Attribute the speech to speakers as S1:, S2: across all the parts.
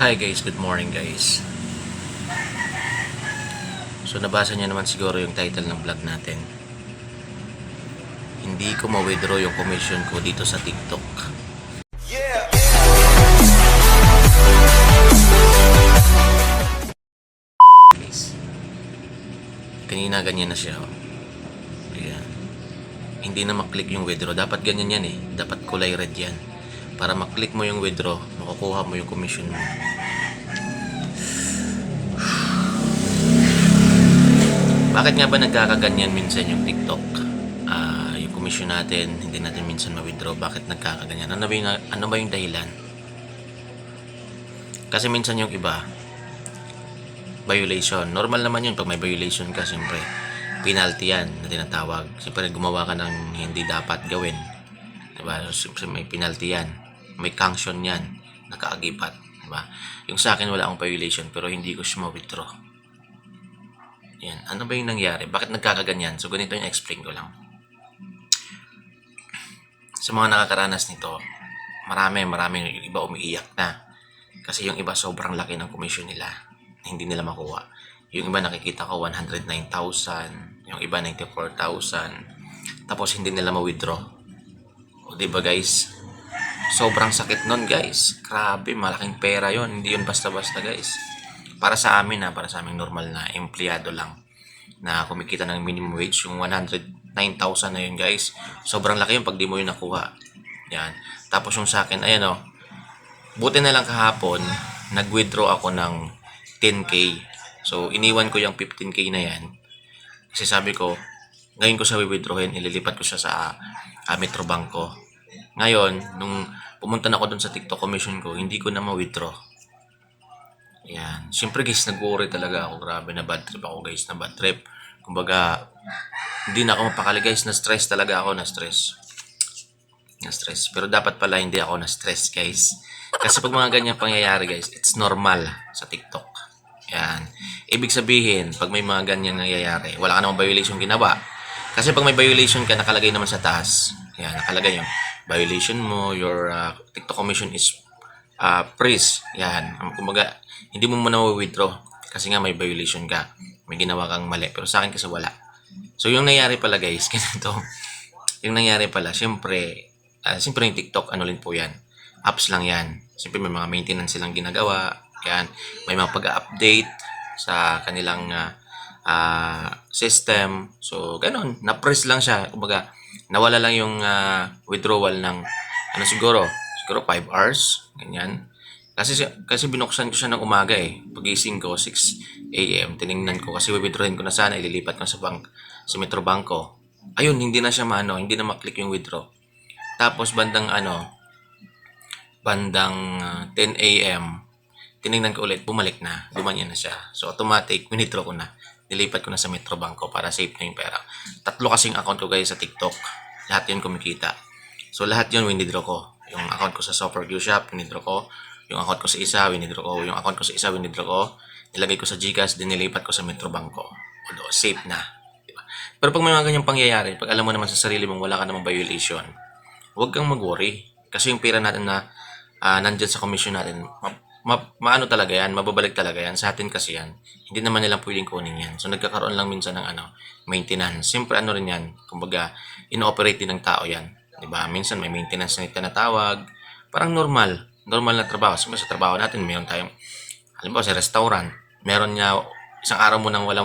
S1: Hi guys, good morning guys. So nabasa niyo naman siguro yung title ng vlog natin. Hindi ko ma-withdraw yung commission ko dito sa TikTok. Guys, kanina ganyan na siya. Ayan. Hindi na maklik yung withdraw. Dapat ganyan yan eh. Dapat kulay red yan. Para maklik mo yung withdraw, makukuha mo yung commission mo. Bakit nga ba nagkakaganyan minsan yung TikTok? Yung commission natin, hindi natin minsan ma-withdraw. Bakit nagkakaganyan? Ano ba yung dahilan? Kasi minsan yung iba, violation. Normal naman yun pag may violation ka, siyempre. Penalty yan na tinatawag. Siyempre gumawa ka ng hindi dapat gawin. Diba? Siyempre may penalty yan. May sanction yan. Nakaagipat. Diba? Yung sa akin wala akong violation pero hindi ko siya ma-withdraw. Yan. Ano ba yung nangyari? Bakit nagkakaganyan? So, ganito yung explain ko lang. Sa mga nakakaranas nito, marami yung iba umiiyak na. Kasi yung iba sobrang laki ng commission nila. Hindi nila makuha. Yung iba nakikita ko 109,000. Yung iba 94,000. Tapos hindi nila ma-withdraw. O diba guys? Sobrang sakit nun guys. Grabe, malaking pera yon. Hindi yun basta-basta guys. Para sa amin para sa aming normal na empleyado lang na kumikita ng minimum wage, yung 109,000 na yun guys, sobrang laki yung pag di mo yun nakuha. Yan. Tapos yung sa akin, ayan buti na lang kahapon, nag-withdraw ako ng 10K. So, iniwan ko yung 15K na yan. Kasi sabi ko, ngayon ko siya withdrawin, ililipat ko siya sa Metrobank ko. Ngayon, nung pumunta na ako dun sa TikTok commission ko, hindi ko na ma-withdraw. Yan. Siyempre guys, nag-worry talaga ako. Grabe, na bad trip ako guys. Na bad trip. Kumbaga, hindi na ako mapakali guys. Na-stress talaga ako. Na-stress. Pero dapat pala hindi ako na-stress guys. Kasi pag mga ganyan pangyayari guys, it's normal sa TikTok. Yan. Ibig sabihin, pag may mga ganyan nangyayari, wala ka namang violation ginawa. Kasi pag may violation ka, nakalagay naman sa taas. Yan, nakalagay yung violation mo, your TikTok commission is freeze. Yan. Kumbaga, hindi mo muna withdraw kasi nga may violation ka. May ginawa kang mali. Pero sa akin kasi wala. So, yung nangyari pala guys, ganito. Yung nangyari pala, siyempre yung TikTok, ano rin po yan. Apps lang yan. Siyempre may mga maintenance silang ginagawa. Yan. May mga pag-update sa kanilang system. So, ganun. Na-press lang siya. Kumbaga, nawala lang yung withdrawal ng siguro 5 hours. Ganyan. Kasi binuksan ko siya ng umaga eh. Pagising ko, 6 a.m. Tiningnan ko kasi withdrawin ko na sana. Ililipat ko sa Metrobank ko. Ayun, hindi na siya hindi na maklik yung withdraw. Tapos bandang 10 a.m. Tiningnan ko ulit, bumalik na. Gumanyan na siya. So automatic, withdraw ko na. Nilipat ko na sa Metrobank ko para safe na yung pera. 3 kasing account ko guys sa TikTok. Lahat yun kumikita. So lahat yun withdraw ko. Yung account ko sa Software Shop, withdraw ko. Yung account ko sa isa, withdraw ko. Yung account ko sa isa, withdraw ko. Nilagay ko sa GCash, din nilipat ko sa Metrobank ko. Although, safe na. Diba? Pero pag may mga ganyang pangyayari, pag alam mo naman sa sarili mong wala ka namang violation, huwag kang mag-worry. Kasi yung pera natin na nandyan sa commission natin, maano talaga yan, mababalik talaga yan. Sa atin kasi yan, hindi naman nilang pwedeng kunin yan. So, nagkakaroon lang minsan ng maintenance. Siyempre, yan, kumbaga, ino-operate din ng tao yan. Diba? Minsan may maintenance na tinatawag. Parang normal na trabaho. Sa trabaho natin, meron tayong, halimbawa sa restaurant, meron niya, isang araw mo na wala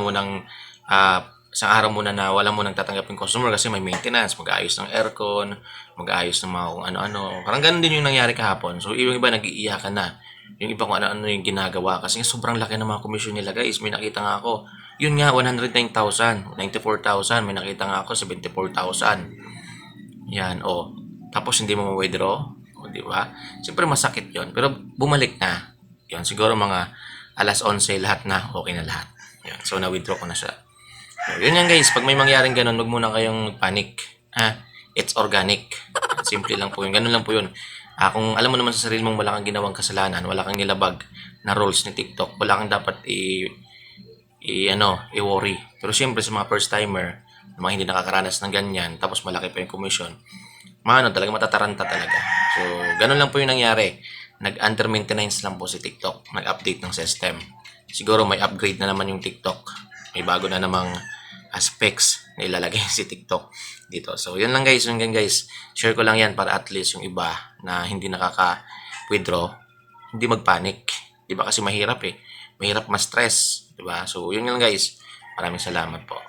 S1: mo nang tatanggapin customer kasi may maintenance, mag-aayos ng aircon, mag-aayos ng mga kung ano-ano. Parang ganun din yung nangyari kahapon. So, yung iba nag-iiyakan na. Yung iba kung ano-ano yung ginagawa kasi sobrang laki ng mga commission nila guys. May nakita nga ako. Yun nga, 109,000, 94,000. May nakita nga ako, 74,000. Yan, Tapos hindi mo ma-withdraw. Di ba? Siyempre masakit yon. Pero bumalik na. Yan, siguro mga 11:00 lahat na. Okay na lahat. Yan. So, na-withdraw ko na siya. So, yun yan guys. Pag may mangyaring ganun, huwag muna kayong panic. It's organic. Simple lang po yun. Ganun lang po yun. Kung alam mo naman sa sarili mong wala kang ginawang kasalanan, wala kang nilabag na rules ni TikTok, wala kang dapat i-worry. Pero siyempre sa mga first timer, mga hindi nakakaranas ng ganyan, tapos malaki pa yung commission, talaga matataranta talaga. So, ganun lang po yung nangyari. nag-under maintenance lang po si TikTok, nag-update ng system. Siguro may upgrade na naman yung TikTok. May bago na namang aspects na ilalagay si TikTok dito. So, yun lang guys. Share ko lang yan para at least yung iba na hindi nakaka-withdraw, hindi magpanic. Diba kasi mahirap eh. Mahirap ma-stress. Diba? So, yun lang guys. Maraming salamat po.